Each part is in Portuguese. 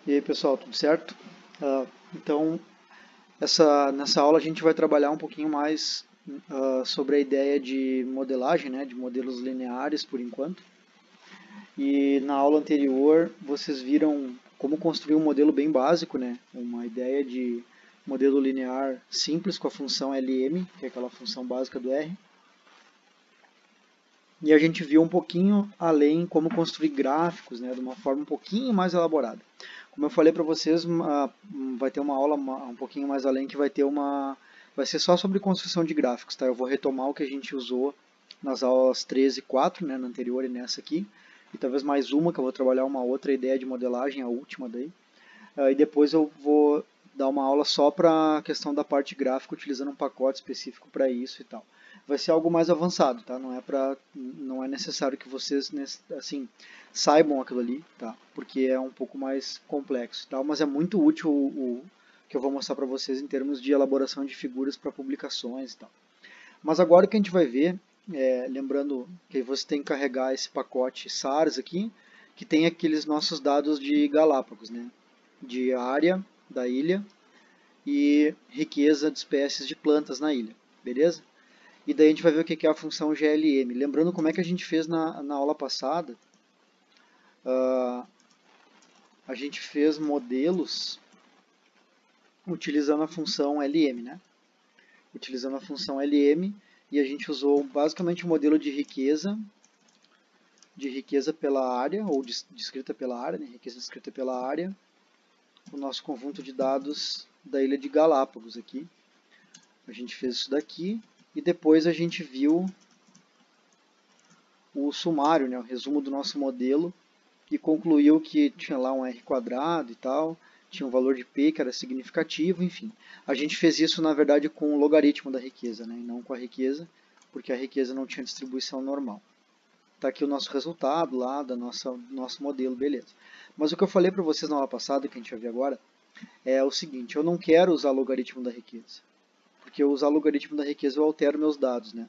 E aí pessoal, tudo certo? Então, nessa aula a gente vai trabalhar um pouquinho mais sobre a ideia de modelagem, né, de modelos lineares por enquanto. E na aula anterior vocês viram como construir um modelo bem básico, né, uma ideia de modelo linear simples com a função LM, que é aquela função básica do R. E a gente viu um pouquinho além como construir gráficos, né, de uma forma um pouquinho mais elaborada. Como eu falei para vocês, vai ter uma aula um pouquinho mais além que vai ser só sobre construção de gráficos, tá? Eu vou retomar o que a gente usou nas aulas 13 e 4, né, na anterior e nessa aqui, e talvez mais uma que eu vou trabalhar uma outra ideia de modelagem, a última daí. E depois eu vou dar uma aula só para a questão da parte gráfica, utilizando um pacote específico para isso e tal. Vai ser algo mais avançado, tá? Não é necessário que vocês assim saibam aquilo ali, tá? Porque é um pouco mais complexo, tá? Mas é muito útil o que eu vou mostrar para vocês em termos de elaboração de figuras para publicações e tal. Mas agora o que a gente vai ver, lembrando que você tem que carregar esse pacote SARS aqui, que tem aqueles nossos dados de Galápagos, né? De área da ilha e riqueza de espécies de plantas na ilha, beleza? E daí a gente vai ver o que é a função GLM. Lembrando como é que a gente fez na aula passada, a gente fez modelos utilizando a função LM, né? Utilizando a função LM, e a gente usou basicamente o modelo de riqueza pela área, ou descrita pela área, né? Riqueza descrita pela área, o nosso conjunto de dados da ilha de Galápagos aqui. A gente fez isso daqui e depois a gente viu o sumário, né, o resumo do nosso modelo, e concluiu que tinha lá um R quadrado e tal, tinha um valor de P que era significativo, enfim. A gente fez isso, na verdade, com o logaritmo da riqueza, né, e não com a riqueza, porque a riqueza não tinha distribuição normal. Está aqui o nosso resultado lá do nosso modelo, beleza. Mas o que eu falei para vocês na aula passada, que a gente vai ver agora, é o seguinte: eu não quero usar logaritmo da riqueza, porque eu usar logaritmo da riqueza eu altero meus dados, né?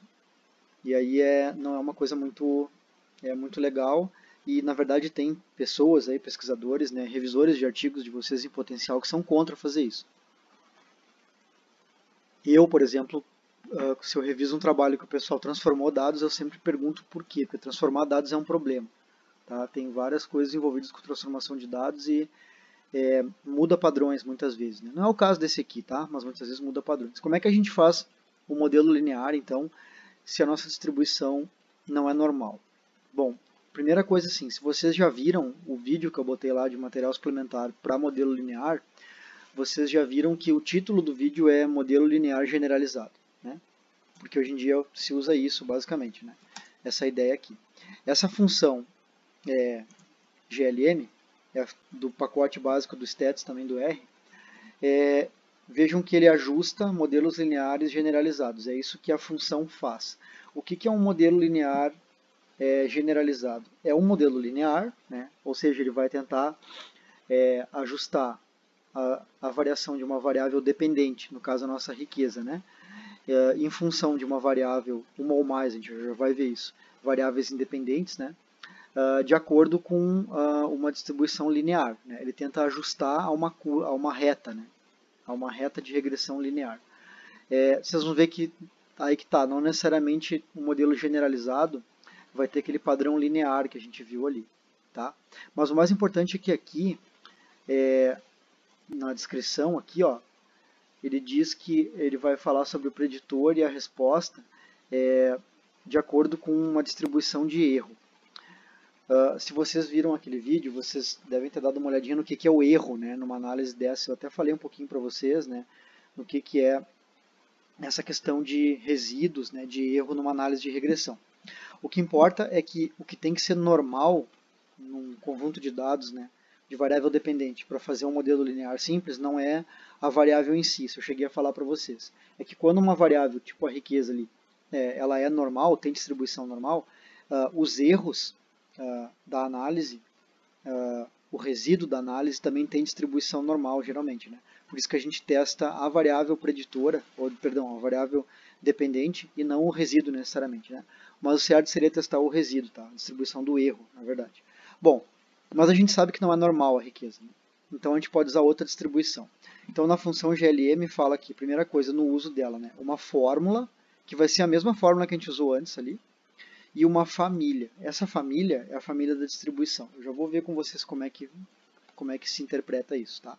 E aí não é uma coisa muito legal, e na verdade tem pessoas aí, pesquisadores, né, revisores de artigos de vocês em potencial que são contra fazer isso. Eu, por exemplo, se eu reviso um trabalho que o pessoal transformou dados, eu sempre pergunto por quê, porque transformar dados é um problema. Tá? Tem várias coisas envolvidas com transformação de dados e muda padrões muitas vezes. Né? Não é o caso desse aqui, tá? Mas muitas vezes muda padrões. Como é que a gente faz o modelo linear, então, se a nossa distribuição não é normal? Bom, primeira coisa assim, se vocês já viram o vídeo que eu botei lá de material suplementar para modelo linear, vocês já viram que o título do vídeo é modelo linear generalizado, né? Porque hoje em dia se usa isso basicamente, né? Essa ideia aqui. Essa função GLM, do pacote básico do STATS, também do R, vejam que ele ajusta modelos lineares generalizados. É isso que a função faz. O que é um modelo linear generalizado? É um modelo linear, né? Ou seja, ele vai tentar ajustar a variação de uma variável dependente, no caso a nossa riqueza, né? Em função de uma variável, uma ou mais, a gente já vai ver isso, variáveis independentes, né? De acordo com uma distribuição linear. Né? Ele tenta ajustar a uma reta, né? A uma reta de regressão linear. Vocês vão ver que aí que tá, não necessariamente o modelo generalizado vai ter aquele padrão linear que a gente viu ali. Tá? Mas o mais importante é que aqui, na descrição, aqui, ó, ele diz que ele vai falar sobre o preditor e a resposta de acordo com uma distribuição de erro. Se vocês viram aquele vídeo, vocês devem ter dado uma olhadinha no que é o erro, né, numa análise dessa. Eu até falei um pouquinho para vocês, né, no que é essa questão de resíduos, né, de erro numa análise de regressão. O que importa é que o que tem que ser normal num conjunto de dados, né, de variável dependente, para fazer um modelo linear simples, não é a variável em si. Isso eu cheguei a falar para vocês. É que quando uma variável, tipo a riqueza ali, ela é normal, tem distribuição normal, os erros da análise, o resíduo da análise também tem distribuição normal, geralmente. Né? Por isso que a gente testa a variável preditora, a variável dependente, e não o resíduo necessariamente. Né? Mas o certo seria testar o resíduo, tá? A distribuição do erro, na verdade. Bom, mas a gente sabe que não é normal a riqueza. Né? Então a gente pode usar outra distribuição. Então na função GLM fala aqui, primeira coisa, no uso dela, né? Uma fórmula, que vai ser a mesma fórmula que a gente usou antes ali, e uma família. Essa família é a família da distribuição. Eu já vou ver com vocês como é que se interpreta isso, tá?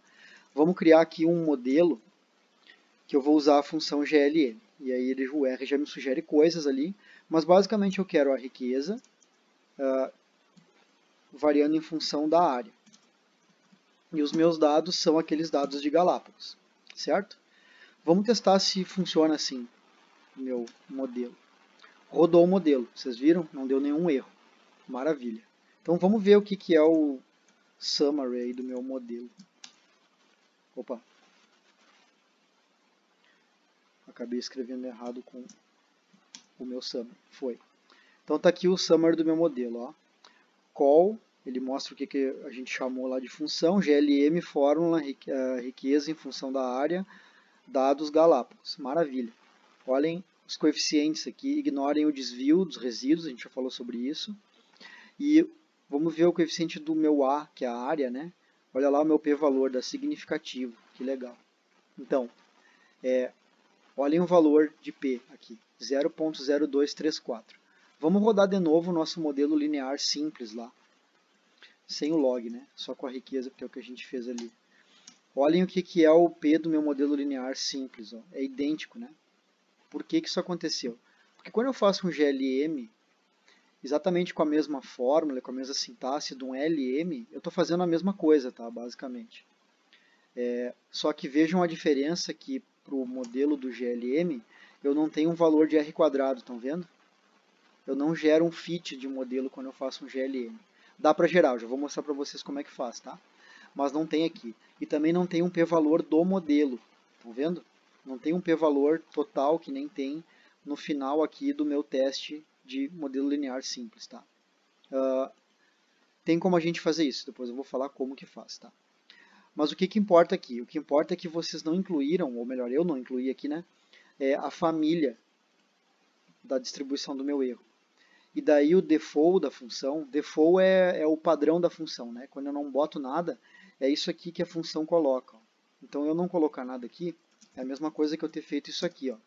Vamos criar aqui um modelo que eu vou usar a função GLM. E aí o R já me sugere coisas ali, mas basicamente eu quero a riqueza variando em função da área. E os meus dados são aqueles dados de Galápagos, certo? Vamos testar se funciona assim o meu modelo. Rodou o modelo, vocês viram? Não deu nenhum erro. Maravilha. Então vamos ver o que é o summary aí do meu modelo. Opa! Acabei escrevendo errado com o meu summary. Foi. Então está aqui o summary do meu modelo. Ó. Call, ele mostra o que a gente chamou lá de função. GLM, fórmula, riqueza em função da área, dados Galápagos. Maravilha. Olhem os coeficientes aqui, ignorem o desvio dos resíduos, a gente já falou sobre isso. E vamos ver o coeficiente do meu A, que é a área, né? Olha lá o meu p-valor da significativo, que legal. Então, olhem o valor de P aqui, 0.0234. Vamos rodar de novo o nosso modelo linear simples lá, sem o log, né? Só com a riqueza, porque é o que a gente fez ali. Olhem o que é o P do meu modelo linear simples, ó. É idêntico, né? Por que isso aconteceu? Porque quando eu faço um GLM, exatamente com a mesma fórmula, com a mesma sintaxe de um LM, eu estou fazendo a mesma coisa, tá? Basicamente. Só que vejam a diferença que para o modelo do GLM, eu não tenho um valor de R quadrado, estão vendo? Eu não gero um fit de modelo quando eu faço um GLM. Dá para gerar, eu já vou mostrar para vocês como é que faz, tá? Mas não tem aqui. E também não tem um p-valor do modelo, estão vendo? Não tem um p-valor total que nem tem no final aqui do meu teste de modelo linear simples, tá? Tem como a gente fazer isso, depois eu vou falar como que faz, tá? Mas o que importa aqui? O que importa é que vocês não incluíram, ou melhor, eu não incluí aqui, né? A família da distribuição do meu erro. E daí o default da função, default é o padrão da função, né? Quando eu não boto nada, é isso aqui que a função coloca. Então eu não colocar nada aqui, é a mesma coisa que eu ter feito isso aqui, ó.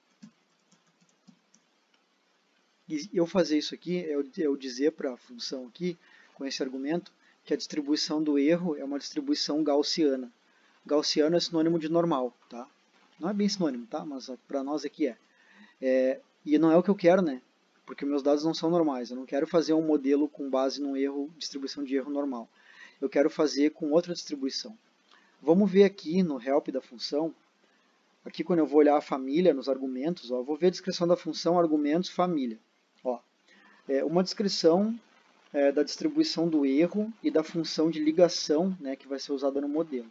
E eu fazer isso aqui é eu dizer para a função aqui, com esse argumento, que a distribuição do erro é uma distribuição gaussiana. Gaussiano é sinônimo de normal, tá? Não é bem sinônimo, tá? Mas para nós aqui e não é o que eu quero, né? Porque meus dados não são normais. Eu não quero fazer um modelo com base num erro, distribuição de erro normal. Eu quero fazer com outra distribuição. Vamos ver aqui no help da função. Aqui quando eu vou olhar a família nos argumentos, ó, eu vou ver a descrição da função argumentos família. Ó, uma descrição da distribuição do erro e da função de ligação, né, que vai ser usada no modelo.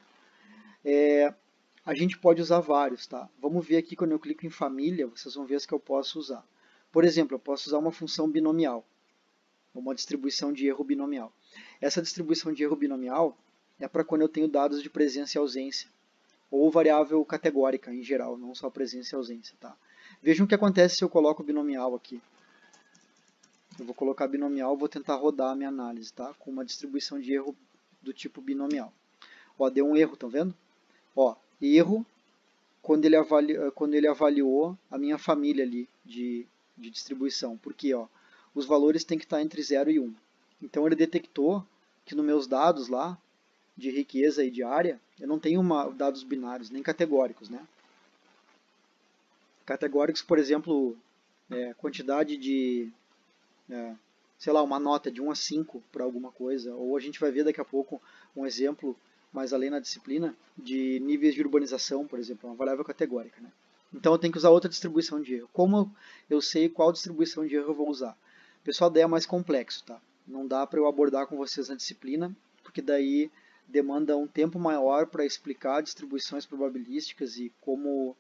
A gente pode usar vários, tá? Vamos ver aqui quando eu clico em família, vocês vão ver as que eu posso usar. Por exemplo, eu posso usar uma função binomial, uma distribuição de erro binomial. Essa distribuição de erro binomial é para quando eu tenho dados de presença e ausência, ou variável categórica em geral, não só presença e ausência, tá? Vejam o que acontece se eu coloco binomial aqui. Eu vou colocar binomial, vou tentar rodar a minha análise, tá? Com uma distribuição de erro do tipo binomial. Ó, deu um erro, estão vendo? Ó, erro quando ele avaliou a minha família ali de distribuição. Porque ó, os valores têm que estar entre 0 e 1. Então ele detectou que nos meus dados lá, de riqueza e de área, eu não tenho dados binários, nem categóricos, né? Categóricos, por exemplo, quantidade de, sei lá, uma nota de 1 a 5 para alguma coisa. Ou a gente vai ver daqui a pouco um exemplo mais além na disciplina, de níveis de urbanização, por exemplo, uma variável categórica. Né? Então eu tenho que usar outra distribuição de erro. Como eu sei qual distribuição de erro eu vou usar? Pessoal, daí é mais complexo, tá? Não dá para eu abordar com vocês na disciplina, porque daí demanda um tempo maior para explicar distribuições probabilísticas e como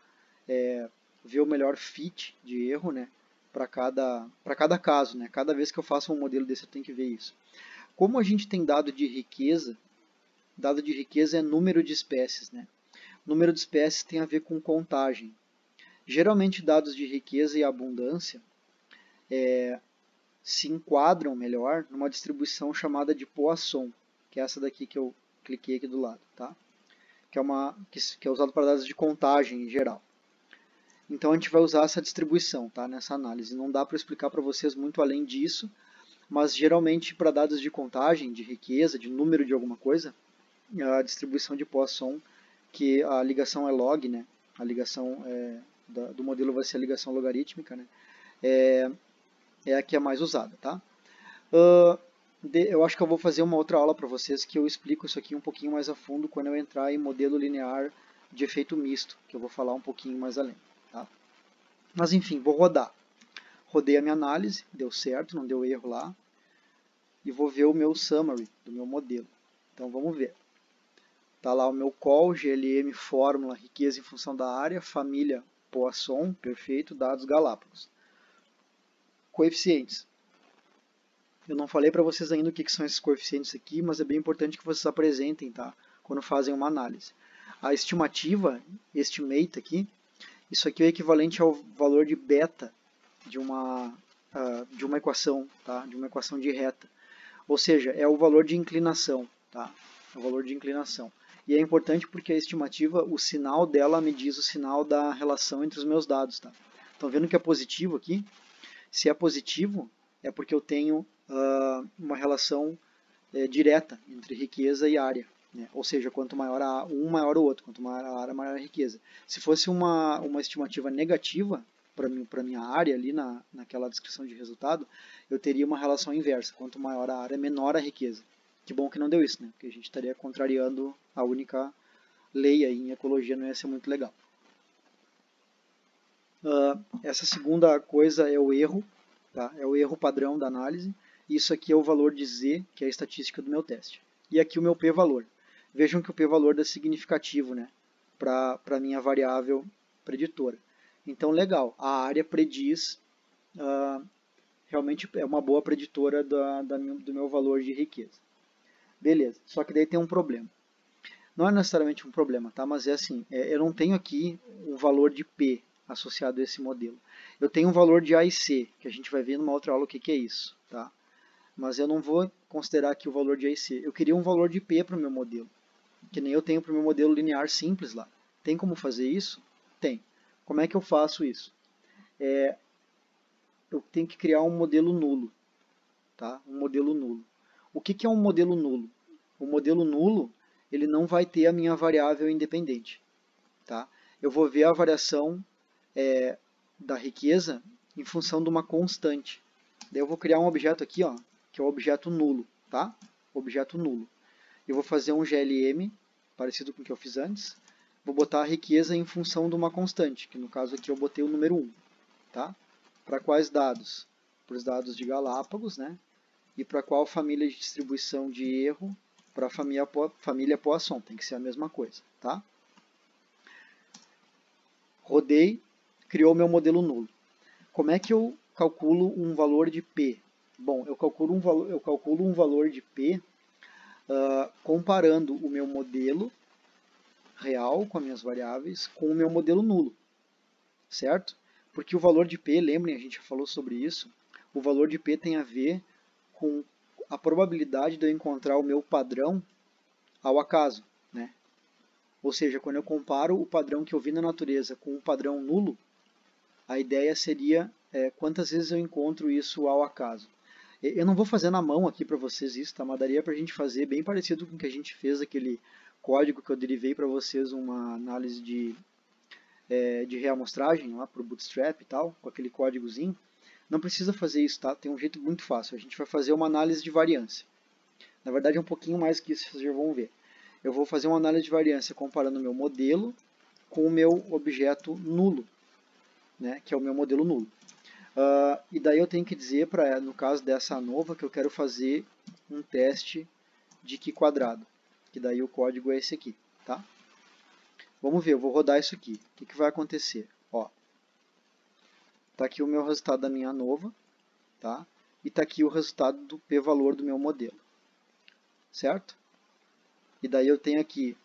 ver o melhor fit de erro, né? Para cada caso, né? Cada vez que eu faço um modelo desse eu tenho que ver isso. Como a gente tem dado de riqueza, dado de riqueza é número de espécies, né? Número de espécies tem a ver com contagem. Geralmente dados de riqueza e abundância se enquadram melhor numa distribuição chamada de Poisson, que é essa daqui que eu cliquei aqui do lado, tá? que é usado para dados de contagem em geral. Então a gente vai usar essa distribuição, tá, nessa análise. Não dá para explicar para vocês muito além disso, mas geralmente para dados de contagem, de riqueza, de número de alguma coisa, a distribuição de Poisson, que a ligação é log, né, a ligação do modelo vai ser a ligação logarítmica, né, é a que é mais usada, tá? Eu acho que eu vou fazer uma outra aula para vocês que eu explico isso aqui um pouquinho mais a fundo quando eu entrar em modelo linear de efeito misto, que eu vou falar um pouquinho mais além. Tá? Mas enfim, vou rodar. Rodei a minha análise, deu certo, não deu erro lá. E vou ver o meu summary do meu modelo. Então vamos ver. Está lá o meu call, GLM, fórmula, riqueza em função da área, família Poisson, perfeito, dados Galápagos. Coeficientes. Eu não falei para vocês ainda o que são esses coeficientes aqui, mas é bem importante que vocês apresentem, tá? Quando fazem uma análise. A estimativa, estimate aqui, isso aqui é o equivalente ao valor de beta de uma equação, tá? De uma equação de reta. Ou seja, é o valor de inclinação, tá? É o valor de inclinação. E é importante porque a estimativa, o sinal dela me diz o sinal da relação entre os meus dados, tá? Estão vendo que é positivo aqui? Se é positivo, é porque eu tenho uma relação direta entre riqueza e área. Né? Ou seja, quanto maior um, maior o outro. Quanto maior a área, maior a riqueza. Se fosse uma estimativa negativa para minha área, ali naquela descrição de resultado, eu teria uma relação inversa. Quanto maior a área, menor a riqueza. Que bom que não deu isso, né? Porque a gente estaria contrariando a única lei aí em ecologia, não ia ser muito legal. Essa segunda coisa é o erro, tá? É o erro padrão da análise. Isso aqui é o valor de Z, que é a estatística do meu teste. E aqui o meu p-valor. Vejam que o p-valor é significativo, né? Para a minha variável preditora. Então, legal, a área prediz, realmente é uma boa preditora do meu valor de riqueza. Beleza, só que daí tem um problema. Não é necessariamente um problema, tá? Mas é assim, eu não tenho aqui um valor de P associado a esse modelo. Eu tenho um valor de A e C, que a gente vai ver numa outra aula o que é isso, tá? Mas eu não vou considerar aqui o valor de A e C. Eu queria um valor de P para o meu modelo, que nem eu tenho para o meu modelo linear simples lá. Tem como fazer isso? Tem. Como é que eu faço isso? Eu tenho que criar um modelo nulo, tá? Um modelo nulo. O que é um modelo nulo? O modelo nulo, ele não vai ter a minha variável independente, tá? Eu vou ver a variação da riqueza em função de uma constante. Daí eu vou criar um objeto aqui, ó, que é o objeto nulo, tá? Objeto nulo. Eu vou fazer um GLM, parecido com o que eu fiz antes. Vou botar a riqueza em função de uma constante, que no caso aqui eu botei o número 1, tá? Para quais dados? Para os dados de Galápagos, né? E para qual família de distribuição de erro? Para a família Poisson, tem que ser a mesma coisa, tá? Rodei, criou meu modelo nulo. Como é que eu calculo um valor de P? Bom, eu calculo um valor de P comparando o meu modelo real com as minhas variáveis com o meu modelo nulo, certo? Porque o valor de P, lembrem, a gente já falou sobre isso, o valor de P tem a ver com a probabilidade de eu encontrar o meu padrão ao acaso, né? Ou seja, quando eu comparo o padrão que eu vi na natureza com o padrão nulo, a ideia seria quantas vezes eu encontro isso ao acaso. Eu não vou fazer na mão aqui para vocês isso, tá? Mas daria para a gente fazer bem parecido com o que a gente fez, aquele código que eu derivei para vocês, uma análise de reamostragem lá para o Bootstrap e tal, com aquele códigozinho. Não precisa fazer isso, tá? Tem um jeito muito fácil. A gente vai fazer uma análise de variância. Na verdade é um pouquinho mais que isso, vocês já vão ver. Eu vou fazer uma análise de variância comparando o meu modelo com o meu objeto nulo, né? Que é o meu modelo nulo. E daí eu tenho que dizer, no caso dessa ANOVA, que eu quero fazer um teste de Q quadrado. Que daí o código é esse aqui, tá? Vamos ver, eu vou rodar isso aqui. O que vai acontecer? Ó, tá aqui o meu resultado da minha ANOVA, tá? E tá aqui o resultado do p-valor do meu modelo, certo? E daí eu tenho aqui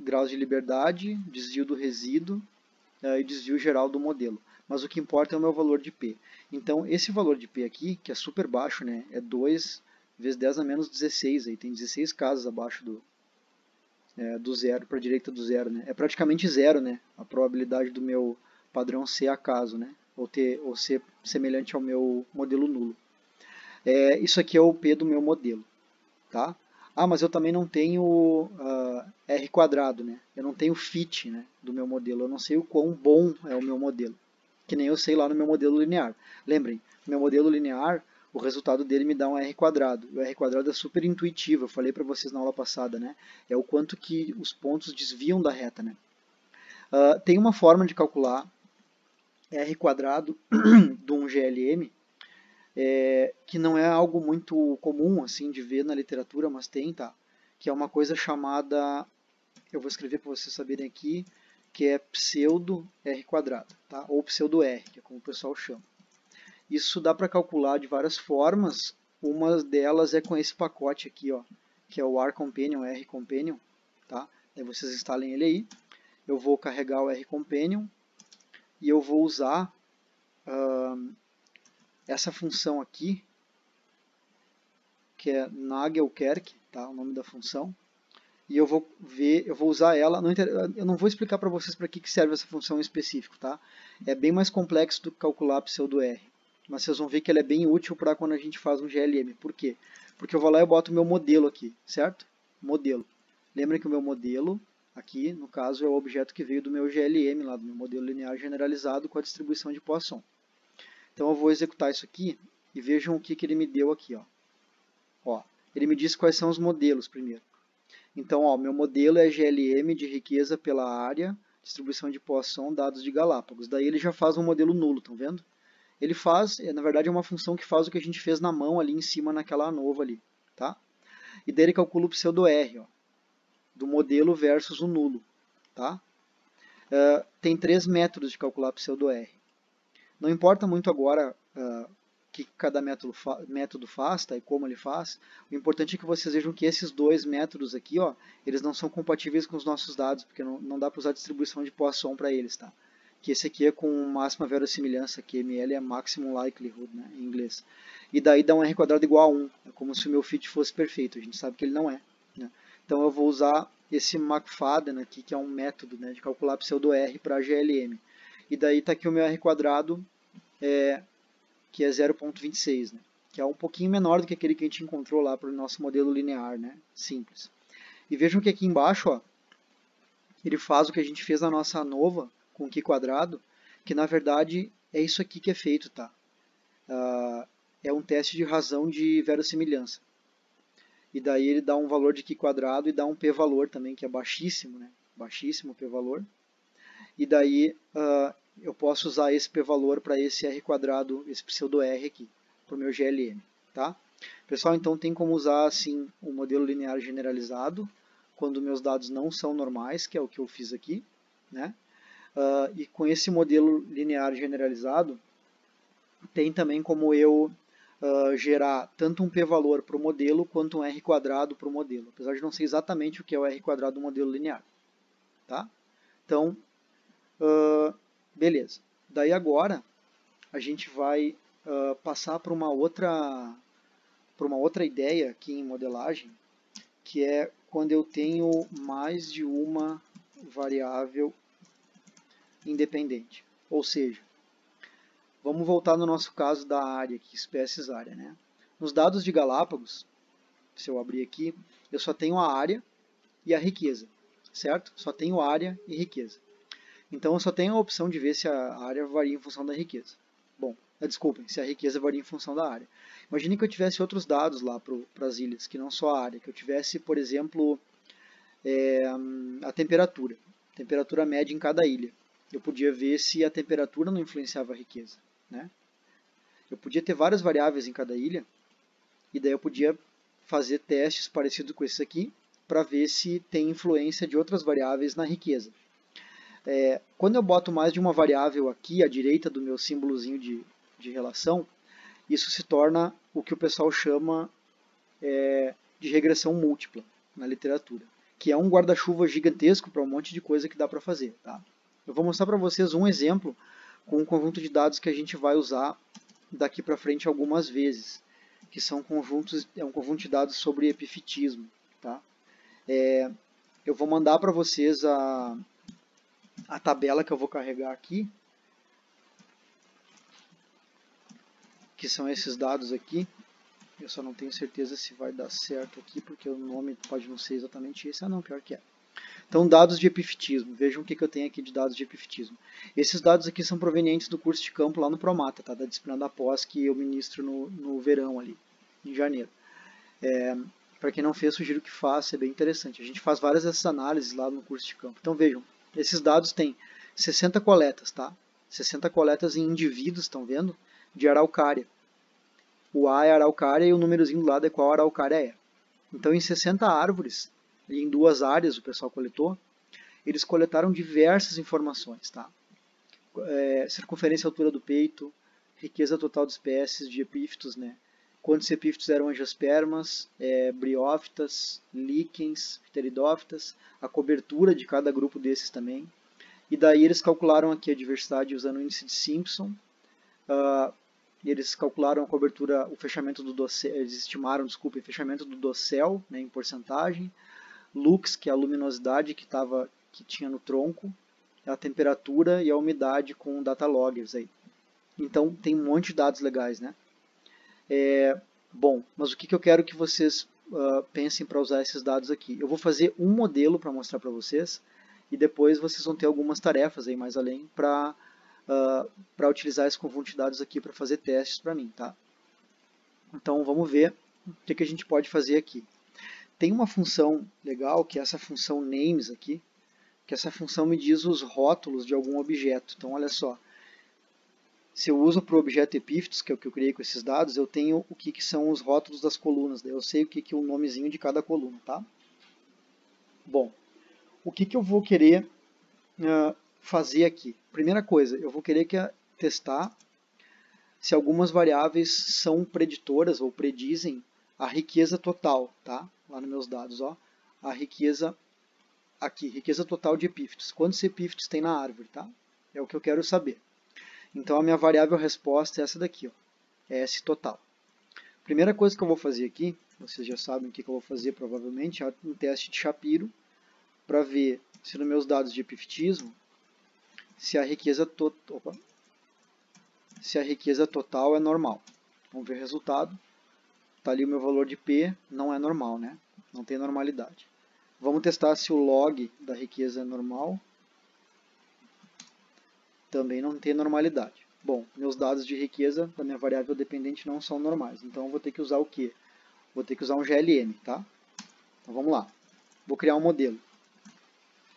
graus de liberdade, desvio do resíduo e desvio geral do modelo. Mas o que importa é o meu valor de P. Então, esse valor de P aqui, que é super baixo, né, é 2 vezes 10 a menos 16, aí tem 16 casas abaixo do zero para a direita do zero, né? É praticamente zero, né? A probabilidade do meu padrão ser acaso, né? Ou ser semelhante ao meu modelo nulo. Isso aqui é o P do meu modelo, tá? Ah, mas eu também não tenho R quadrado, né? Eu não tenho fit, né, do meu modelo. Eu não sei o quão bom é o meu modelo. Que nem eu sei lá no meu modelo linear. Lembrem, no meu modelo linear, o resultado dele me dá um R quadrado. E o R quadrado é super intuitivo, eu falei para vocês na aula passada, né? É o quanto que os pontos desviam da reta, né? Tem uma forma de calcular R quadrado de um GLM, que não é algo muito comum assim de ver na literatura, mas tem, tá? Que é uma coisa chamada, eu vou escrever para vocês saberem aqui, que é pseudo R quadrado, tá? Ou pseudo R, que é como o pessoal chama. Isso dá para calcular de várias formas. Uma delas é com esse pacote aqui, ó, que é o RCompanion, RCompanion, tá? Aí vocês instalem ele aí. Eu vou carregar o RCompanion e eu vou usar essa função aqui, que é Nagelkerk, tá? O nome da função. E eu vou usar ela. Eu não vou explicar para vocês para que serve essa função em específico, tá? É bem mais complexo do que calcular pseudo R. Mas vocês vão ver que ela é bem útil para quando a gente faz um GLM. Por quê? Porque eu vou lá e boto o meu modelo aqui, certo? Modelo. Lembra que o meu modelo, aqui, no caso, é o objeto que veio do meu GLM, lá do meu modelo linear generalizado com a distribuição de Poisson. Então eu vou executar isso aqui e vejam o que ele me deu aqui. Ó, ele me diz quais são os modelos primeiro. Então, ó, meu modelo é GLM de riqueza pela área, distribuição de Poisson, dados de Galápagos. Daí ele já faz um modelo nulo, estão vendo? Ele faz, na verdade é uma função que faz o que a gente fez na mão ali em cima naquela ANOVA ali, tá? E daí ele calcula o pseudo R, ó, do modelo versus o nulo, tá? Tem 3 métodos de calcular pseudo R. Não importa muito agora o que cada método faz, tá, e como ele faz. O importante é que vocês vejam que esses dois métodos aqui, ó, eles não são compatíveis com os nossos dados, porque não dá para usar a distribuição de Poisson para eles, tá? Que esse aqui é com máxima verossimilhança, que ML é maximum likelihood, né, em inglês. E daí dá um R quadrado igual a 1, é como se o meu fit fosse perfeito, a gente sabe que ele não é, né? Então eu vou usar esse McFadden aqui, que é um método, né, de calcular pseudo R para GLM. E daí está aqui o meu R quadrado, que é 0,26, né? Que é um pouquinho menor do que aquele que a gente encontrou lá para o nosso modelo linear, né? Simples. E vejam que aqui embaixo, ó, ele faz o que a gente fez na nossa ANOVA com o Q quadrado, que na verdade é isso aqui que é feito, tá? É um teste de razão de verossimilhança. E daí ele dá um valor de Q quadrado e dá um p-valor também, que é baixíssimo, né? Baixíssimo p-valor. E daí eu posso usar esse p-valor para esse R quadrado, esse pseudo R aqui, para o meu GLM, tá? Pessoal, então tem como usar assim o modelo linear generalizado, quando meus dados não são normais, que é o que eu fiz aqui, né? E com esse modelo linear generalizado, tem também como eu gerar tanto um p-valor para o modelo, quanto um R quadrado para o modelo, apesar de não ser exatamente o que é o R quadrado do modelo linear, tá? Então, beleza. Daí agora a gente vai passar para uma outra ideia aqui em modelagem, que é quando eu tenho mais de uma variável independente. Ou seja, vamos voltar no nosso caso da área, aqui, espécies área, né? Nos dados de Galápagos, se eu abrir aqui, eu só tenho a área e a riqueza, certo? Só tenho área e riqueza. Então eu só tenho a opção de ver se a área varia em função da riqueza. Bom, desculpem, se a riqueza varia em função da área. Imagine que eu tivesse outros dados lá para as ilhas, que não só a área. Que eu tivesse, por exemplo, a temperatura média em cada ilha. Eu podia ver se a temperatura não influenciava a riqueza, né? Eu podia ter várias variáveis em cada ilha, e daí eu podia fazer testes parecidos com esse aqui, para ver se tem influência de outras variáveis na riqueza. Quando eu boto mais de uma variável aqui à direita do meu símbolozinho de relação, isso se torna o que o pessoal chama de regressão múltipla na literatura, que é um guarda-chuva gigantesco para um monte de coisa que dá para fazer. Tá? Eu vou mostrar para vocês um exemplo com um conjunto de dados que a gente vai usar daqui para frente algumas vezes, que são um conjunto de dados sobre epifitismo. Tá? eu vou mandar para vocês a tabela que eu vou carregar aqui, que são esses dados aqui. Eu só não tenho certeza se vai dar certo aqui, porque o nome pode não ser exatamente esse. Ah, não, pior que é. Então, dados de epifetismo. Vejam o que eu tenho aqui de dados de epifetismo. Esses dados aqui são provenientes do curso de campo lá no Promata, tá? Da disciplina da pós que eu ministro no verão ali, em janeiro. Para quem não fez, sugiro que faça, é bem interessante. A gente faz várias dessas análises lá no curso de campo. Então, vejam, esses dados têm 60 coletas, tá? 60 coletas em indivíduos, estão vendo? De araucária. O A é araucária e o númerozinho do lado é qual araucária é. Então, em 60 árvores, e em 2 áreas o pessoal coletou, eles coletaram diversas informações, tá? Circunferência e altura do peito, riqueza total de espécies de epífitos, né? Quantos epífitos eram angiospermas, briófitas, líquens, pteridófitas, a cobertura de cada grupo desses também. E daí eles calcularam aqui a diversidade usando o índice de Simpson. Eles calcularam a cobertura, o fechamento do dossel, eles estimaram, desculpa, o fechamento do dossel, né, em porcentagem, lux, que é a luminosidade que tinha no tronco, a temperatura e a umidade com data loggers aí. Então tem um monte de dados legais, né? Bom, mas o que eu quero que vocês pensem para usar esses dados aqui? Eu vou fazer um modelo para mostrar para vocês e depois vocês vão ter algumas tarefas aí mais além para utilizar esse conjunto de dados aqui para fazer testes para mim, tá? Então vamos ver o que a gente pode fazer aqui. Tem uma função legal, que é essa função names aqui, que essa função me diz os rótulos de algum objeto. Então olha só, se eu uso para o objeto epífitos, que é o que eu criei com esses dados, eu tenho o que são os rótulos das colunas, daí eu sei o que é o nomezinho de cada coluna, tá? Bom, o que eu vou querer fazer aqui? Primeira coisa, eu vou querer testar se algumas variáveis são preditoras ou predizem a riqueza total, tá? Lá nos meus dados, ó, a riqueza aqui, riqueza total de epífitos. Quantos epífitos tem na árvore, tá? É o que eu quero saber. Então a minha variável resposta é essa daqui, ó, é S total. Primeira coisa que eu vou fazer aqui, vocês já sabem o que eu vou fazer provavelmente, é um teste de Shapiro para ver se nos meus dados de epifetismo se a riqueza total é normal. Vamos ver o resultado. Está ali o meu valor de P, não é normal, né? Não tem normalidade. Vamos testar se o log da riqueza é normal. Também não tem normalidade. Bom, meus dados de riqueza da minha variável dependente não são normais. Então eu vou ter que usar o quê? Vou ter que usar um GLM, tá? Então vamos lá. Vou criar um modelo.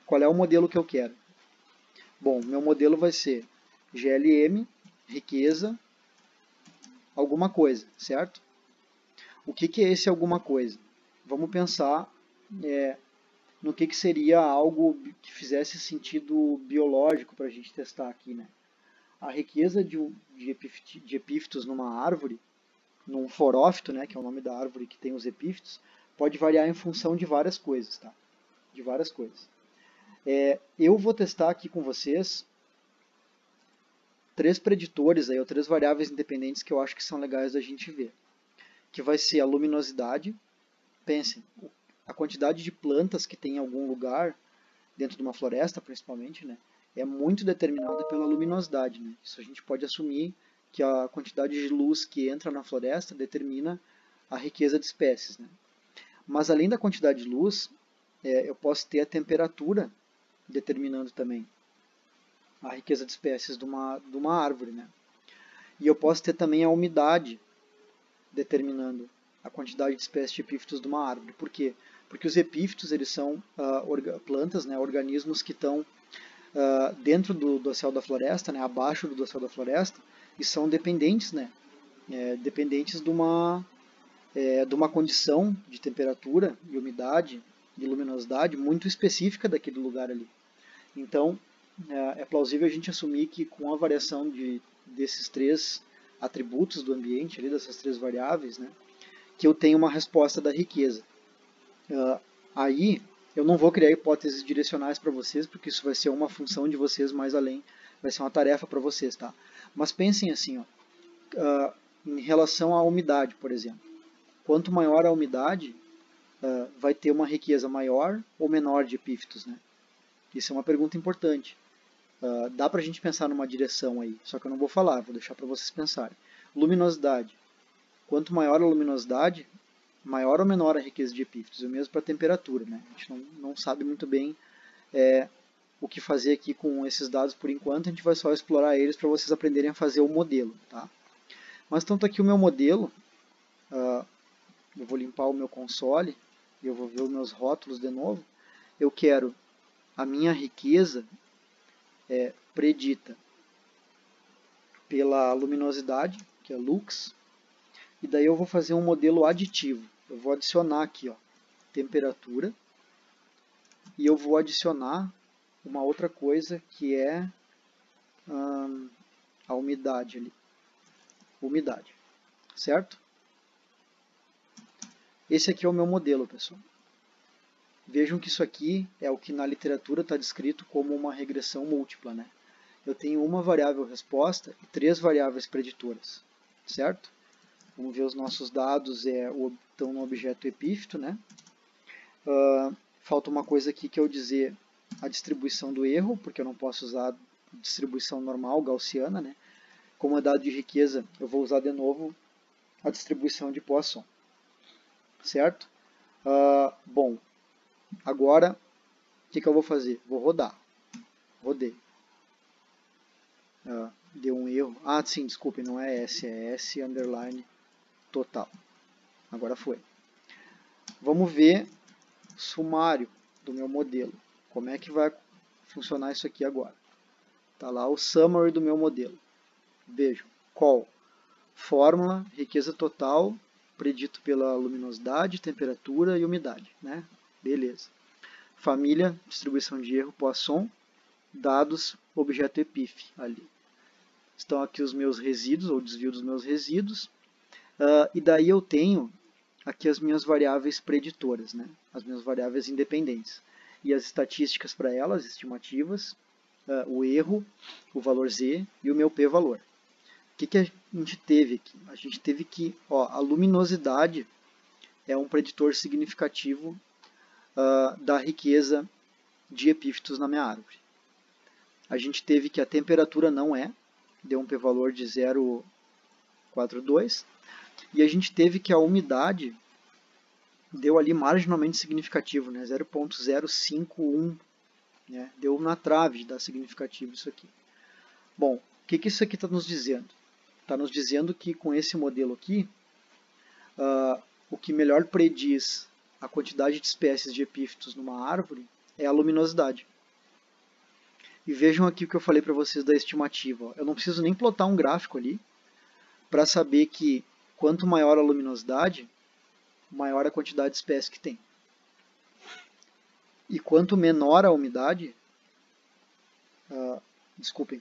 Qual é o modelo que eu quero? Bom, meu modelo vai ser GLM, riqueza, alguma coisa, certo? O que é esse alguma coisa? Vamos pensar no que seria algo que fizesse sentido biológico para a gente testar aqui, né? A riqueza de epífitos numa árvore, num forófito, né, que é o nome da árvore que tem os epífitos, pode variar em função de várias coisas, tá? De várias coisas. Eu vou testar aqui com vocês 3 preditores, aí, ou 3 variáveis independentes que eu acho que são legais da gente ver. Que vai ser a luminosidade. Pensem, a quantidade de plantas que tem em algum lugar, dentro de uma floresta principalmente, né, é muito determinada pela luminosidade. Né? Isso a gente pode assumir que a quantidade de luz que entra na floresta determina a riqueza de espécies. Né? Mas além da quantidade de luz, eu posso ter a temperatura determinando também a riqueza de espécies de uma árvore. Né? E eu posso ter também a umidade determinando a quantidade de espécies de epífitos de uma árvore. Por quê? Porque os epífitos eles são plantas, né, organismos que estão dentro do dossel da floresta, né, abaixo do dossel da floresta, e são dependentes, né, dependentes de uma condição de temperatura e umidade e luminosidade muito específica daquele lugar ali. Então, é plausível a gente assumir que com a variação desses 3 atributos do ambiente, ali, dessas 3 variáveis, né, que eu tenho uma resposta da riqueza. Aí, eu não vou criar hipóteses direcionais para vocês, porque isso vai ser uma função de vocês mais além, vai ser uma tarefa para vocês, tá? Mas pensem assim, ó, em relação à umidade, por exemplo. Quanto maior a umidade, vai ter uma riqueza maior ou menor de epífitos, né? Isso é uma pergunta importante. Dá para a gente pensar numa direção aí, só que eu não vou falar, vou deixar para vocês pensarem. Luminosidade. Quanto maior a luminosidade, maior ou menor a riqueza de epífitos, e o mesmo para a temperatura, né? A gente não sabe muito bem o que fazer aqui com esses dados por enquanto, a gente vai só explorar eles para vocês aprenderem a fazer o modelo, tá? Mas então está aqui o meu modelo, eu vou limpar o meu console, eu vou ver os meus rótulos de novo. Eu quero a minha riqueza predita pela luminosidade, que é lux, e daí eu vou fazer um modelo aditivo. Eu vou adicionar aqui, ó, temperatura, e eu vou adicionar uma outra coisa que é a umidade ali. Umidade, certo? Esse aqui é o meu modelo, pessoal. Vejam que isso aqui é o que na literatura está descrito como uma regressão múltipla, né? Eu tenho uma variável resposta e 3 variáveis preditoras, certo? Vamos ver os nossos dados, estão no objeto epífito, né? Falta uma coisa aqui que é eu dizer a distribuição do erro, porque eu não posso usar distribuição normal, gaussiana, né? Como é dado de riqueza, eu vou usar de novo a distribuição de Poisson, certo? Bom, agora o que eu vou fazer? Vou rodar. Rodei. Deu um erro. Sim, desculpe, não é S, é S underline total. Agora foi. Vamos ver o sumário do meu modelo. Como é que vai funcionar isso aqui agora? Está lá o summary do meu modelo. Vejam, call, fórmula, riqueza total, predito pela luminosidade, temperatura e umidade, né? Beleza. Família, distribuição de erro, Poisson, dados, objeto epif, ali. Estão aqui os meus resíduos, ou desvio dos meus resíduos, e daí eu tenho aqui as minhas variáveis preditoras, né? As minhas variáveis independentes. E as estatísticas para elas, estimativas, o erro, o valor z e o meu p-valor. O que a gente teve aqui? A gente teve que a luminosidade é um preditor significativo da riqueza de epífitos na minha árvore. A gente teve que a temperatura não deu um p-valor de 0,42, e a gente teve que a umidade deu ali marginalmente significativo, né? 0,051, né? Deu na trave de dar significativo isso aqui. Bom, o que isso aqui está nos dizendo? Está nos dizendo que com esse modelo aqui, o que melhor prediz a quantidade de espécies de epífitos numa árvore é a luminosidade. E vejam aqui o que eu falei para vocês da estimativa. Eu não preciso nem plotar um gráfico ali para saber que quanto maior a luminosidade, maior a quantidade de espécies que tem. E quanto menor a umidade,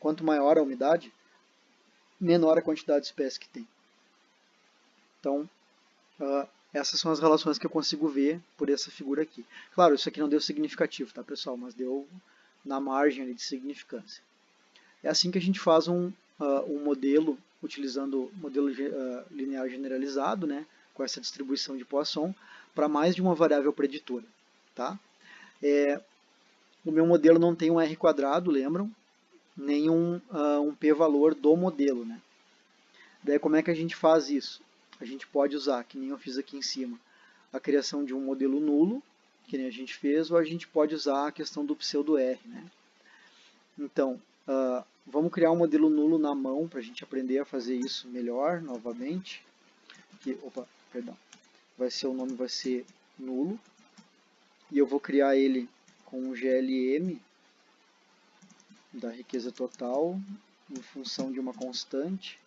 quanto maior a umidade, menor a quantidade de espécies que tem. Então, essas são as relações que eu consigo ver por essa figura aqui. Claro, isso aqui não deu significativo, tá, pessoal? Mas deu na margem ali de significância. É assim que a gente faz um modelo, utilizando o modelo linear generalizado, né, com essa distribuição de Poisson, para mais de uma variável preditora. Tá? O meu modelo não tem um R quadrado, lembram? Nem um p-valor do modelo. Né? Daí como é que a gente faz isso? A gente pode usar, que nem eu fiz aqui em cima, a criação de um modelo nulo, que nem a gente fez, ou a gente pode usar a questão do pseudo-R. Né? Então, vamos criar um modelo nulo na mão para a gente aprender a fazer isso melhor, novamente. O nome vai ser nulo. E eu vou criar ele com um GLM da riqueza total em função de uma constante.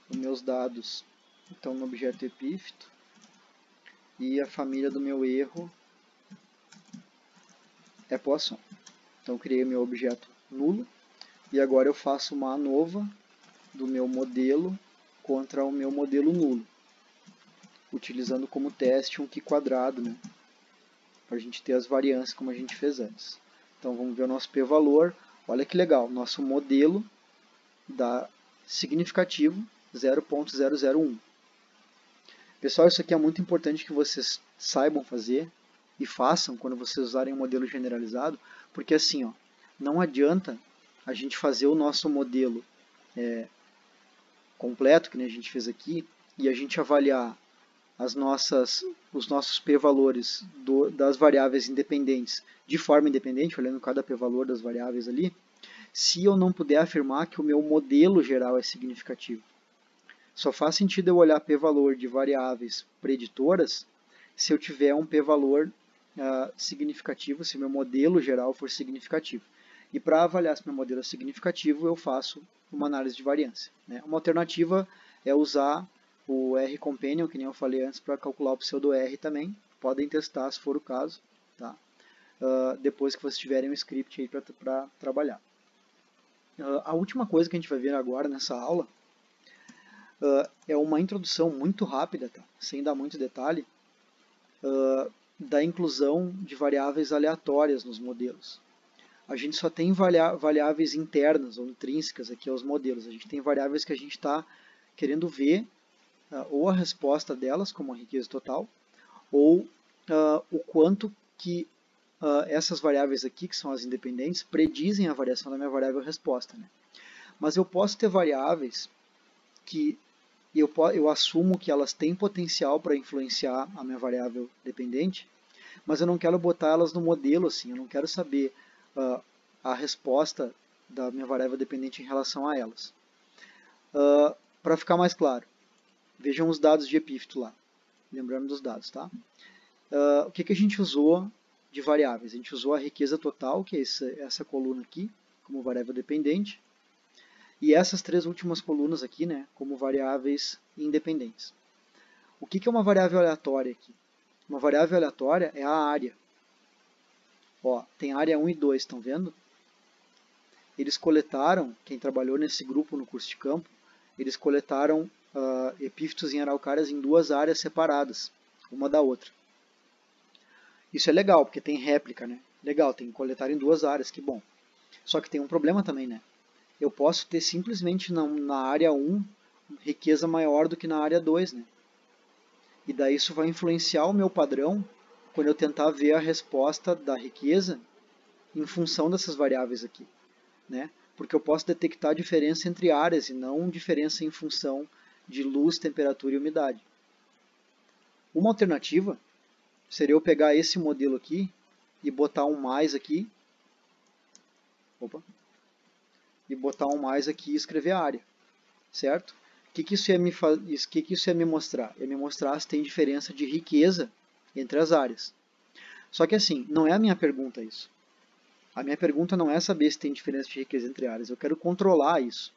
Os meus dados estão no objeto epífito. E a família do meu erro é Poisson. Então, criei meu objeto nulo. E agora eu faço uma ANOVA do meu modelo contra o meu modelo nulo. Utilizando como teste um Q², né? Para a gente ter as variâncias como a gente fez antes. Então, vamos ver o nosso p-valor. Olha que legal, nosso modelo dá significativo 0,001. Pessoal, isso aqui é muito importante que vocês saibam fazer e façam quando vocês usarem o modelo generalizado, porque assim, ó, não adianta a gente fazer o nosso modelo completo, que nem a gente fez aqui, e a gente avaliar os nossos p-valores das variáveis independentes de forma independente, olhando cada p-valor das variáveis ali, se eu não puder afirmar que o meu modelo geral é significativo. Só faz sentido eu olhar p-valor de variáveis preditoras se eu tiver um p-valor significativo, se meu modelo geral for significativo. E para avaliar se meu modelo é significativo, eu faço uma análise de variância, né? Uma alternativa é usar o R-Companion, que nem eu falei antes, para calcular o pseudo-R também. Podem testar se for o caso, tá? Depois que vocês tiverem um script aí para trabalhar. A última coisa que a gente vai ver agora nessa aula é uma introdução muito rápida, tá? Sem dar muito detalhe, da inclusão de variáveis aleatórias nos modelos. A gente só tem variáveis internas ou intrínsecas aqui aos modelos. A gente tem variáveis que a gente está querendo ver ou a resposta delas, como a riqueza total, ou o quanto que essas variáveis aqui, que são as independentes, predizem a variação da minha variável resposta, né? Mas eu posso ter variáveis que eu assumo que elas têm potencial para influenciar a minha variável dependente, mas eu não quero botar elas no modelo assim, eu não quero saber a resposta da minha variável dependente em relação a elas. Para ficar mais claro, vejam os dados de epífito lá, lembrando dos dados, tá? O que a gente usou de variáveis? A gente usou a riqueza total, que é essa coluna aqui, como variável dependente, e essas três últimas colunas aqui, né, como variáveis independentes. O que é uma variável aleatória aqui? Uma variável aleatória é a área. Ó, tem área 1 e 2, estão vendo? Eles coletaram, quem trabalhou nesse grupo no curso de campo, eles coletaram epífitos em araucárias em duas áreas separadas, uma da outra. Isso é legal, porque tem réplica, né? Legal, tem que coletar em duas áreas, que bom. Só que tem um problema também, né? Eu posso ter simplesmente na área 1 riqueza maior do que na área 2, né? E daí isso vai influenciar o meu padrão quando eu tentar ver a resposta da riqueza em função dessas variáveis aqui, né? Porque eu posso detectar a diferença entre áreas e não diferença em função de luz, temperatura e umidade. Uma alternativa seria eu pegar esse modelo aqui e botar um mais aqui. Opa! E botar um mais aqui e escrever a área, certo? O que isso ia me mostrar? Ia me mostrar se tem diferença de riqueza entre as áreas. Só que assim, não é a minha pergunta isso. A minha pergunta não é saber se tem diferença de riqueza entre áreas. Eu quero controlar isso.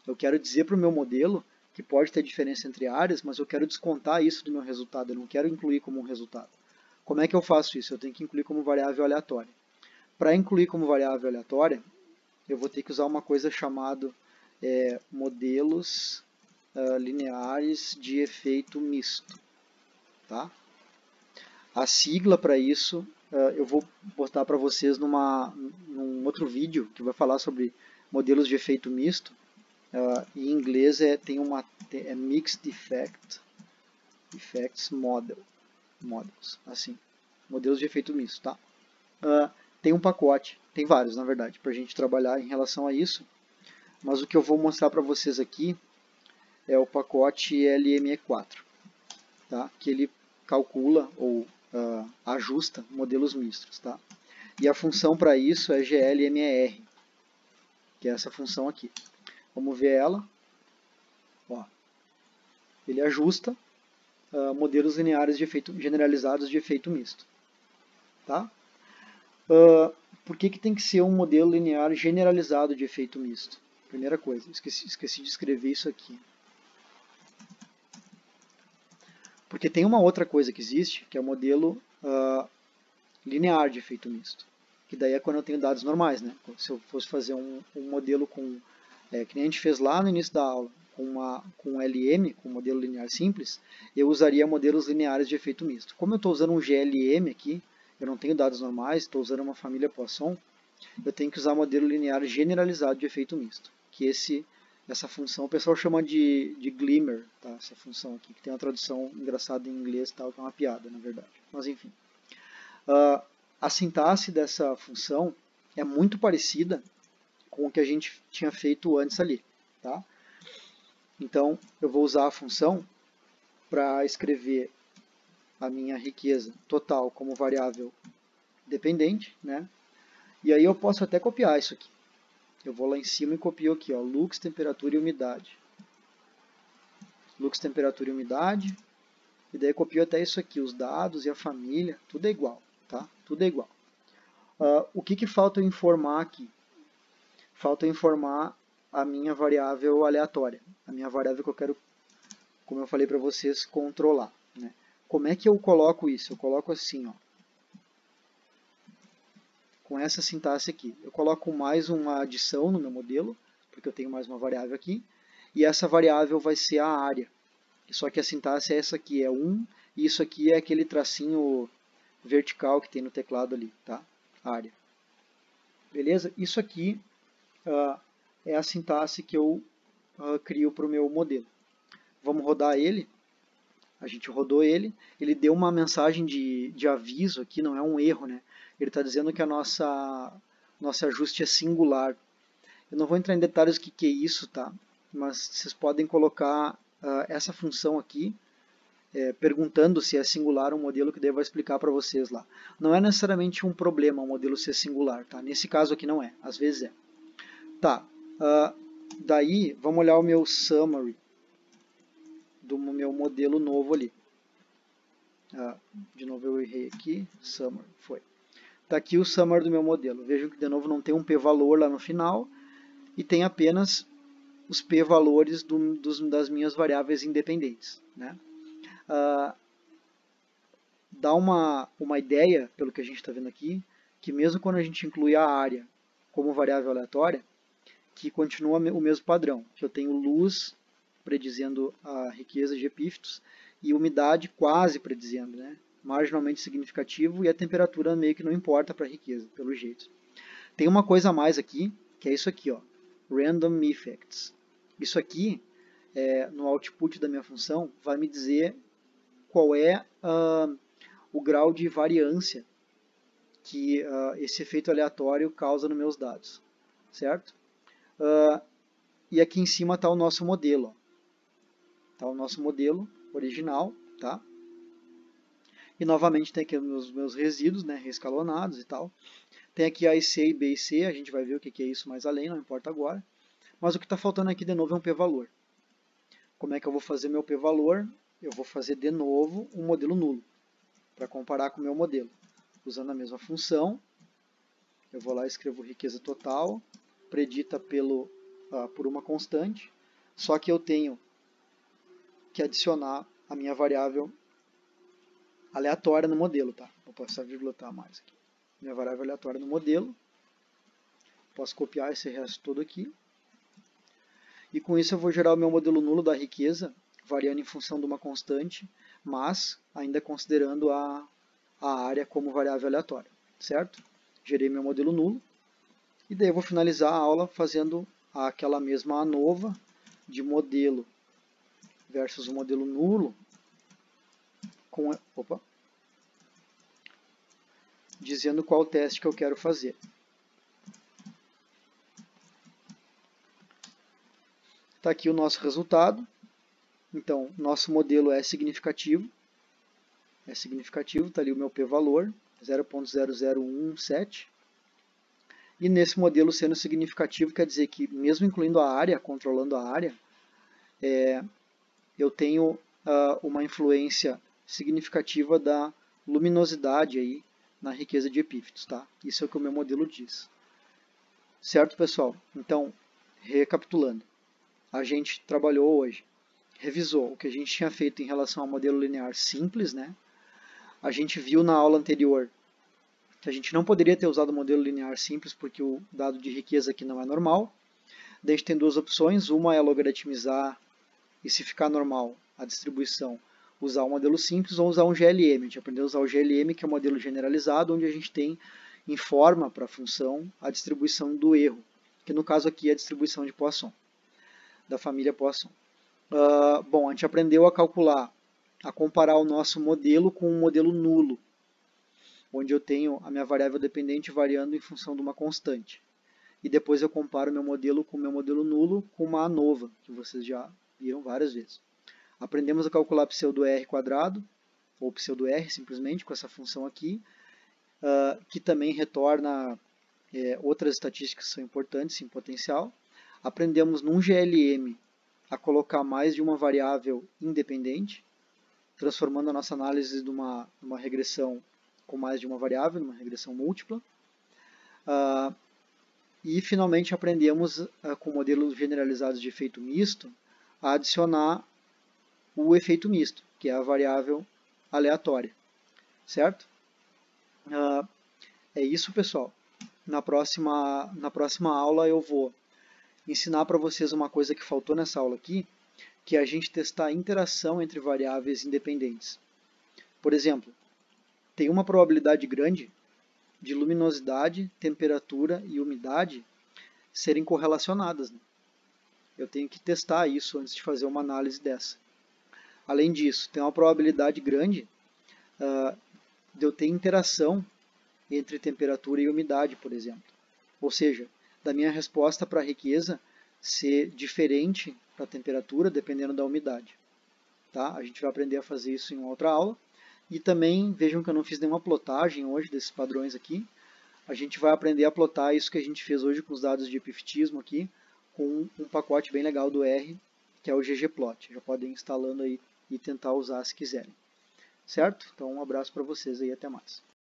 Eu quero dizer para o meu modelo que pode ter diferença entre áreas, mas eu quero descontar isso do meu resultado. Eu não quero incluir como um resultado. Como é que eu faço isso? Eu tenho que incluir como variável aleatória. Para incluir como variável aleatória, eu vou ter que usar uma coisa chamada modelos lineares de efeito misto. Tá? A sigla para isso eu vou botar para vocês num outro vídeo que vai falar sobre modelos de efeito misto. Em inglês é Mixed Effects Models, assim, modelos de efeito misto, tá? Tem um pacote, tem vários na verdade, para a gente trabalhar em relação a isso, mas o que eu vou mostrar para vocês aqui é o pacote LME4, tá? Que ele calcula ou ajusta modelos mistos, tá? E a função para isso é glmer, que é essa função aqui. Vamos ver ela. Ó, ele ajusta modelos lineares de efeito generalizados de efeito misto. Tá? Por que tem que ser um modelo linear generalizado de efeito misto? Primeira coisa, esqueci de escrever isso aqui. Porque tem uma outra coisa que existe, que é o modelo linear de efeito misto. Que daí é quando eu tenho dados normais, né? Se eu fosse fazer um modelo com, que nem a gente fez lá no início da aula, com LM, com modelo linear simples, eu usaria modelos lineares de efeito misto. Como eu estou usando um GLM aqui, eu não tenho dados normais, estou usando uma família Poisson, eu tenho que usar modelo linear generalizado de efeito misto, que esse essa função, o pessoal chama de glimmer, tá? Essa função aqui, que tem uma tradução engraçada em inglês, tal, que é uma piada, na verdade. Mas enfim. A sintaxe dessa função é muito parecida com o que a gente tinha feito antes ali, tá? Então, eu vou usar a função para escrever a minha riqueza total como variável dependente, né? E aí eu posso até copiar isso aqui. Eu vou lá em cima e copio aqui, ó, lux, temperatura e umidade. Lux, temperatura e umidade. E daí copio até isso aqui, os dados e a família, tudo é igual, tá? Tudo é igual. O que falta eu informar aqui? Falta eu informar a minha variável aleatória, a minha variável que eu quero, como eu falei para vocês, controlar, né? Como é que eu coloco isso? Eu coloco assim, ó, com essa sintaxe aqui. Eu coloco mais uma adição no meu modelo, porque eu tenho mais uma variável aqui, e essa variável vai ser a área. Só que a sintaxe é essa aqui, é 1, e isso aqui é aquele tracinho vertical que tem no teclado ali, tá? Área. Beleza? Isso aqui é a sintaxe que eu crio para o meu modelo. Vamos rodar ele. A gente rodou ele. Ele deu uma mensagem de aviso aqui, não é um erro, né? Ele está dizendo que nosso ajuste é singular. Eu não vou entrar em detalhes do que é isso, tá? Mas vocês podem colocar essa função aqui, perguntando se é singular um modelo, que daí eu vou explicar para vocês lá. Não é necessariamente um problema um modelo ser singular, tá? Nesse caso aqui não é, às vezes é. Tá, daí vamos olhar o meu summary do meu modelo novo ali. De novo eu errei aqui, summary, foi. Tá aqui o summary do meu modelo. Vejam que de novo não tem um p-valor lá no final e tem apenas os p-valores das minhas variáveis independentes, né? Dá uma ideia, pelo que a gente está vendo aqui, que mesmo quando a gente inclui a área como variável aleatória, que continua o mesmo padrão, que eu tenho luz predizendo a riqueza de epífitos e umidade quase predizendo, né? Marginalmente significativo, e a temperatura meio que não importa para a riqueza, pelo jeito. Tem uma coisa a mais aqui, que é isso aqui, ó, Random Effects. Isso aqui, no output da minha função, vai me dizer qual é o grau de variância que esse efeito aleatório causa nos meus dados, certo? E aqui em cima está o nosso modelo. Está o nosso modelo original, tá? E novamente tem aqui os meus resíduos, né, reescalonados e tal. Tem aqui A e C e B e C, a gente vai ver o que é isso mais além, não importa agora. Mas o que está faltando aqui de novo é um p-valor. Como é que eu vou fazer meu p-valor? Eu vou fazer de novo um modelo nulo, para comparar com o meu modelo. Usando a mesma função, eu vou lá e escrevo riqueza total, predita por uma constante, só que eu tenho que adicionar a minha variável aleatória no modelo, tá? Vou passar a vírgula a mais aqui. Minha variável aleatória no modelo. Posso copiar esse resto todo aqui. E com isso eu vou gerar o meu modelo nulo da riqueza, variando em função de uma constante, mas ainda considerando a área como variável aleatória, certo? Gerei meu modelo nulo. E daí eu vou finalizar a aula fazendo aquela mesma ANOVA de modelo versus o modelo nulo, dizendo qual teste que eu quero fazer. Está aqui o nosso resultado. Então, nosso modelo é significativo. Está ali o meu p-valor, 0.00117. E nesse modelo sendo significativo, quer dizer que mesmo incluindo a área, controlando a área, eu tenho uma influência significativa da luminosidade aí na riqueza de epífitos, tá? Isso é o que o meu modelo diz. Certo, pessoal? Então, recapitulando. A gente trabalhou hoje, revisou o que a gente tinha feito em relação ao modelo linear simples, né? A gente viu na aula anterior que a gente não poderia ter usado o modelo linear simples porque o dado de riqueza aqui não é normal. Daí a gente tem duas opções, uma é logaritmizar e, se ficar normal a distribuição, usar um modelo simples ou usar um GLM. A gente aprendeu a usar o GLM, que é o modelo generalizado, onde a gente tem em forma para a função a distribuição do erro, que no caso aqui é a distribuição de Poisson. da família Poisson. Bom, a gente aprendeu a calcular, a comparar o nosso modelo com um modelo nulo, onde eu tenho a minha variável dependente variando em função de uma constante. E depois eu comparo meu modelo com o meu modelo nulo com uma ANOVA, que vocês já viram várias vezes. Aprendemos a calcular pseudo-R quadrado, ou pseudo-R simplesmente, com essa função aqui, que também retorna outras estatísticas que são importantes em potencial. Aprendemos num GLM a colocar mais de uma variável independente, transformando a nossa análise de uma regressão com mais de uma variável, numa regressão múltipla. E finalmente aprendemos com modelos generalizados de efeito misto a adicionar o efeito misto, que é a variável aleatória, certo? É isso, pessoal. Na próxima aula eu vou ensinar para vocês uma coisa que faltou nessa aula aqui, que é a gente testar a interação entre variáveis independentes. Por exemplo, tem uma probabilidade grande de luminosidade, temperatura e umidade serem correlacionadas, né? Eu tenho que testar isso antes de fazer uma análise dessa. Além disso, tem uma probabilidade grande de eu ter interação entre temperatura e umidade, por exemplo. Ou seja, da minha resposta para a riqueza ser diferente para a temperatura, dependendo da umidade. Tá? A gente vai aprender a fazer isso em outra aula. E também, vejam que eu não fiz nenhuma plotagem hoje desses padrões aqui. A gente vai aprender a plotar isso que a gente fez hoje com os dados de epifetismo aqui, com um pacote bem legal do R, que é o ggplot. Já podem ir instalando aí e tentar usar se quiserem. Certo? Então um abraço para vocês aí, até mais.